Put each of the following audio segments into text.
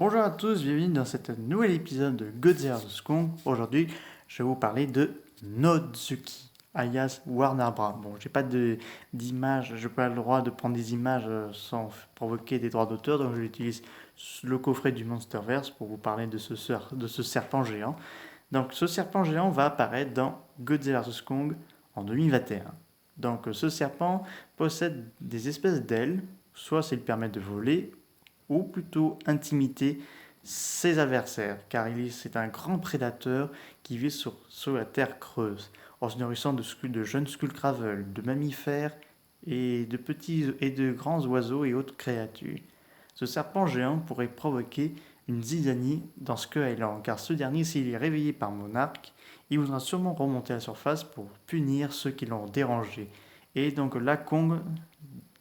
Bonjour à tous, bienvenue dans cet nouvel épisode de Godzilla vs Kong. Aujourd'hui, je vais vous parler de Nozuki, alias Warner Bros. Bon, j'ai pas d'image, je n'ai pas le droit de prendre des images sans provoquer des droits d'auteur, donc j'utilise le coffret du Monsterverse pour vous parler de ce serpent géant. Donc, ce serpent géant va apparaître dans Godzilla vs Kong en 2021. Donc, ce serpent possède des espèces d'ailes, soit s'il permet de voler, ou plutôt intimider ses adversaires, car c'est un grand prédateur qui vit sur la terre creuse, en se nourrissant de jeunes skullcravels, de mammifères et de petits et de grands oiseaux et autres créatures. Ce serpent géant pourrait provoquer une zizanie dans Skull Island, car ce dernier, s'il est réveillé par Monarch, il voudra sûrement remonter à la surface pour punir ceux qui l'ont dérangé. Et donc là, Kong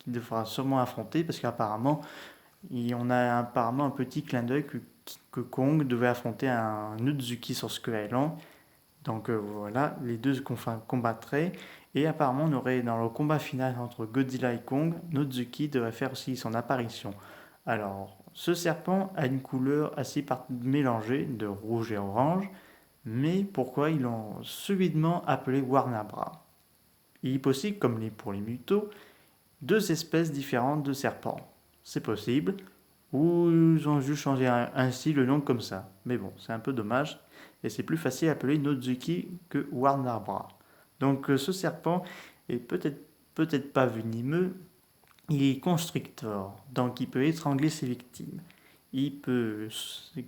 devra sûrement affronter, parce qu'apparemment, on a apparemment un petit clin d'œil que Kong devait affronter un Nozuki sur Skull Island. Donc voilà, les deux combattraient. Et apparemment, on aurait dans le combat final entre Godzilla et Kong, Nozuki devrait faire aussi son apparition. Alors, ce serpent a une couleur assez mélangée de rouge et orange, mais pourquoi ils l'ont subitement appelé Warner Bros. Il est possible, comme pour les mutos, deux espèces différentes de serpents. C'est possible, ou ils ont juste changé ainsi le nom comme ça. Mais bon, c'est un peu dommage, et c'est plus facile à appeler Nozuki que Warner Bros. Donc ce serpent est peut-être pas venimeux, il est constrictor, donc il peut étrangler ses victimes. Il peut,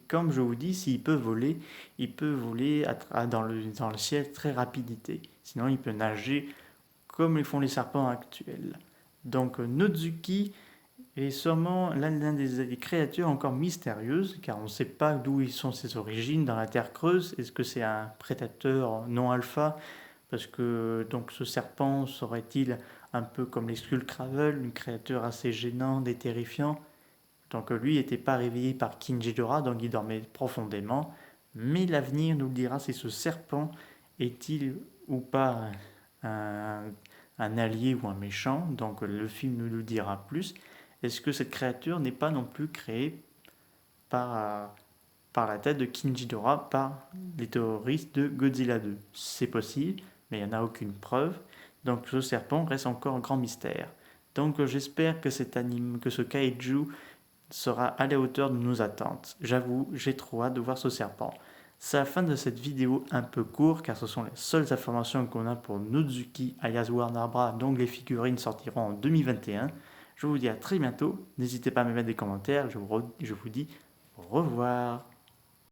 comme je vous dis, s'il peut voler, il peut voler dans le ciel très rapidité. Sinon, il peut nager comme le font les serpents actuels. Donc Nozuki est sûrement l'un des créatures encore mystérieuses, car on ne sait pas d'où sont ses origines dans la terre creuse. Est-ce que c'est un prédateur non alpha? Parce que donc ce serpent serait-il un peu comme les Skullcravels, une créature assez gênante et terrifiante? Donc lui n'était pas réveillé par King Ghidorah, donc il dormait profondément. Mais l'avenir nous le dira si ce serpent est-il ou pas un, un allié ou un méchant. Donc le film nous le dira plus. Est-ce que cette créature n'est pas non plus créée par, par la tête de King Ghidorah, par les terroristes de Godzilla 2? C'est possible, mais il n'y en a aucune preuve. Donc ce serpent reste encore un grand mystère. Donc j'espère que que ce kaiju sera à la hauteur de nos attentes. J'avoue, j'ai trop hâte de voir ce serpent. C'est la fin de cette vidéo un peu courte, car ce sont les seules informations qu'on a pour Nozuki alias Warner Bros. Donc les figurines sortiront en 2021. Je vous dis à très bientôt. N'hésitez pas à me mettre des commentaires. Je vous dis au revoir.